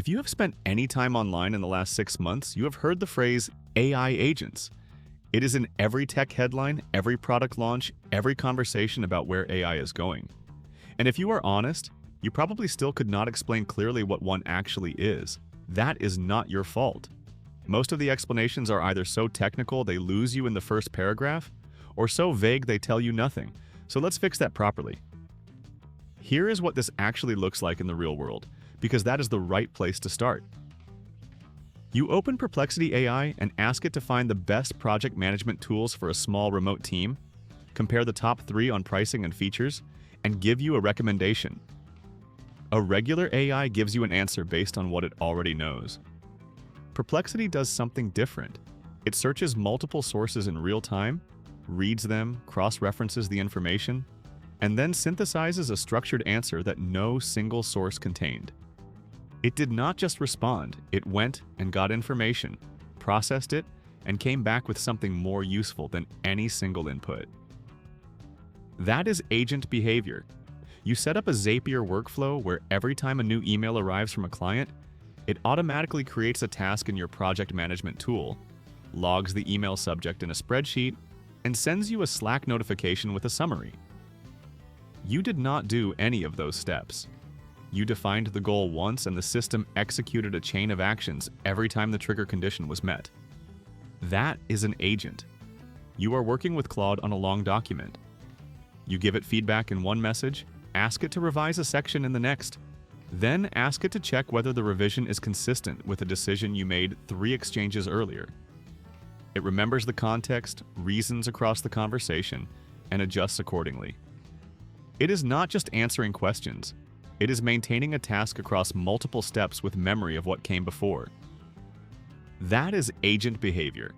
If you have spent any time online in the last 6 months, you have heard the phrase AI agents. It is in every tech headline, every product launch, every conversation about where AI is going. And if you are honest, you probably still could not explain clearly what one actually is. That is not your fault. Most of the explanations are either so technical they lose you in the first paragraph, or so vague they tell you nothing. So let's fix that properly. Here is what this actually looks like in the real world, because that is the right place to start. You open Perplexity AI and ask it to find the best project management tools for a small remote team, compare the top 3 on pricing and features, and give you a recommendation. A regular AI gives you an answer based on what it already knows. Perplexity does something different. It searches multiple sources in real time, reads them, cross-references the information, and then synthesizes a structured answer that no single source contained. It did not just respond, it went and got information, processed it, and came back with something more useful than any single input. That is agent behavior. You set up a Zapier workflow where every time a new email arrives from a client, it automatically creates a task in your project management tool, logs the email subject in a spreadsheet, and sends you a Slack notification with a summary. You did not do any of those steps. You defined the goal once and the system executed a chain of actions every time the trigger condition was met. That is an agent. You are working with Claude on a long document. You give it feedback in one message, ask it to revise a section in the next, then ask it to check whether the revision is consistent with a decision you made 3 exchanges earlier. It remembers the context, reasons across the conversation, and adjusts accordingly. It is not just answering questions. It is maintaining a task across multiple steps with memory of what came before. That is agent behavior.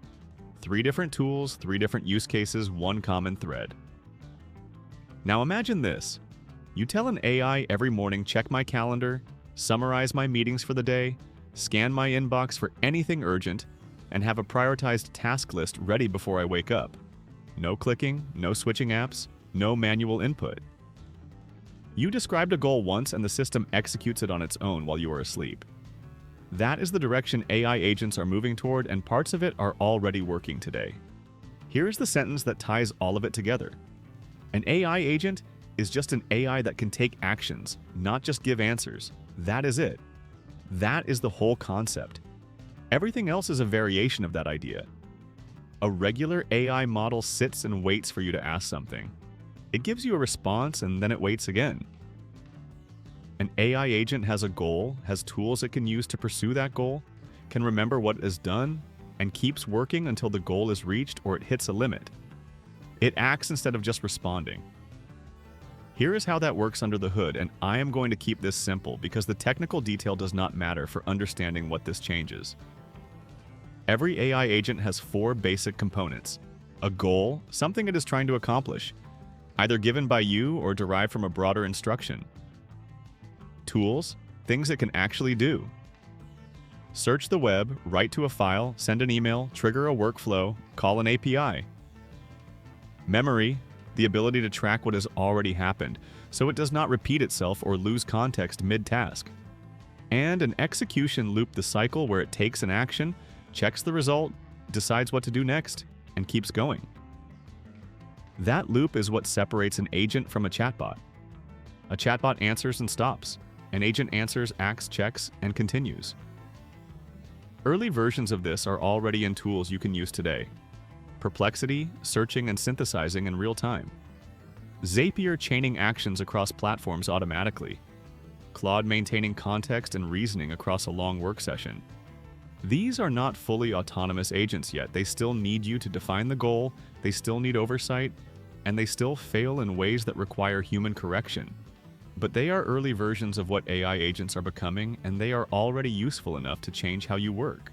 3 different tools, 3 different use cases, 1 common thread. Now imagine this. You tell an AI every morning, check my calendar, summarize my meetings for the day, scan my inbox for anything urgent, and have a prioritized task list ready before I wake up. No clicking, no switching apps, no manual input. You described a goal once and the system executes it on its own while you are asleep. That is the direction AI agents are moving toward, and parts of it are already working today. Here is the sentence that ties all of it together. An AI agent is just an AI that can take actions, not just give answers. That is it. That is the whole concept. Everything else is a variation of that idea. A regular AI model sits and waits for you to ask something. It gives you a response and then it waits again. An AI agent has a goal, has tools it can use to pursue that goal, can remember what is done, and keeps working until the goal is reached or it hits a limit. It acts instead of just responding. Here is how that works under the hood, and I am going to keep this simple because the technical detail does not matter for understanding what this changes. Every AI agent has 4 basic components. A goal, something it is trying to accomplish, either given by you or derived from a broader instruction. Tools, things it can actually do. Search the web, write to a file, send an email, trigger a workflow, call an API. Memory, the ability to track what has already happened, so it does not repeat itself or lose context mid-task. And an execution loop, the cycle where it takes an action, checks the result, decides what to do next, and keeps going. That loop is what separates an agent from a chatbot. A chatbot answers and stops. An agent answers, acts, checks, and continues. Early versions of this are already in tools you can use today. Perplexity, searching and synthesizing in real time. Zapier chaining actions across platforms automatically. Claude maintaining context and reasoning across a long work session. These are not fully autonomous agents yet. They still need you to define the goal, they still need oversight, and they still fail in ways that require human correction. But they are early versions of what AI agents are becoming, and they are already useful enough to change how you work.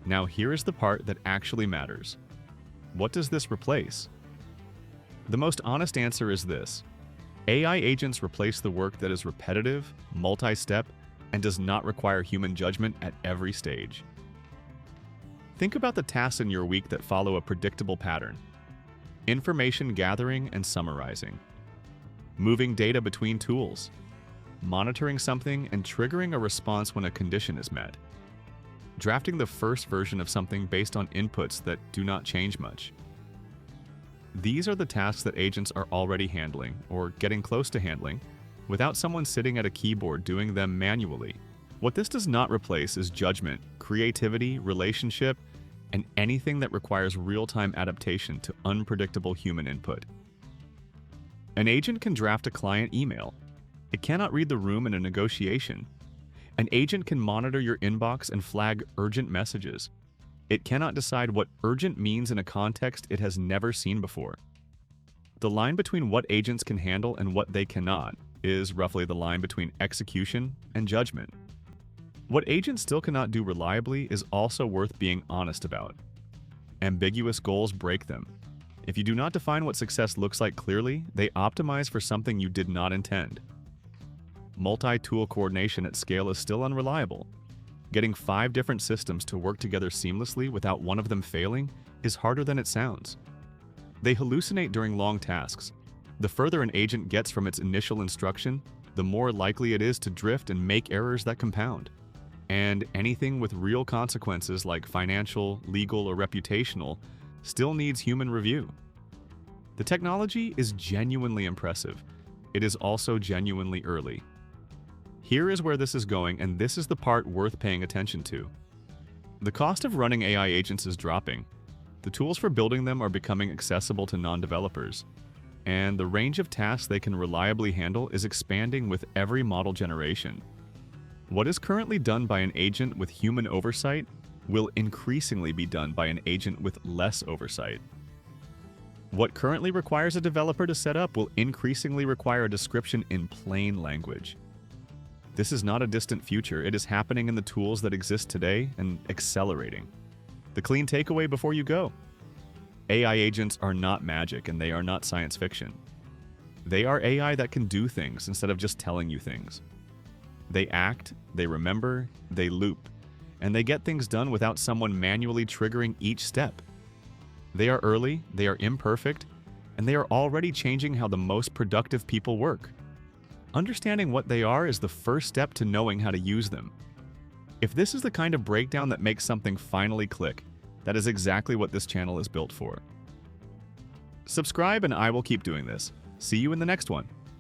Now here is the part that actually matters. What does this replace? The most honest answer is this. AI agents replace the work that is repetitive, multi-step, and does not require human judgment at every stage. Think about the tasks in your week that follow a predictable pattern. Information gathering and summarizing. Moving data between tools. monitoring something, and triggering a response when a condition is met. Drafting the first version of something based on inputs that do not change much. These are the tasks that agents are already handling, or getting close to handling, without someone sitting at a keyboard doing them manually. What this does not replace is judgment, creativity, relationship, and anything that requires real-time adaptation to unpredictable human input. An agent can draft a client email. It cannot read the room in a negotiation. An agent can monitor your inbox and flag urgent messages. It cannot decide what urgent means in a context it has never seen before. The line between what agents can handle and what they cannot is roughly the line between execution and judgment. What agents still cannot do reliably is also worth being honest about. Ambiguous goals break them. If you do not define what success looks like clearly, they optimize for something you did not intend. Multi-tool coordination at scale is still unreliable. Getting 5 different systems to work together seamlessly without one of them failing is harder than it sounds. They hallucinate during long tasks. The further an agent gets from its initial instruction, the more likely it is to drift and make errors that compound. And anything with real consequences like financial, legal, or reputational still needs human review. The technology is genuinely impressive. It is also genuinely early. Here is where this is going, and this is the part worth paying attention to. The cost of running AI agents is dropping. The tools for building them are becoming accessible to non-developers. And the range of tasks they can reliably handle is expanding with every model generation. What is currently done by an agent with human oversight will increasingly be done by an agent with less oversight. What currently requires a developer to set up will increasingly require a description in plain language. This is not a distant future. It is happening in the tools that exist today and accelerating. The clean takeaway before you go: AI agents are not magic, and they are not science fiction. They are AI that can do things instead of just telling you things. They act, they remember, they loop, and they get things done without someone manually triggering each step. They are early, they are imperfect, and they are already changing how the most productive people work. Understanding what they are is the first step to knowing how to use them. If this is the kind of breakdown that makes something finally click, that is exactly what this channel is built for. Subscribe and I will keep doing this. See you in the next one.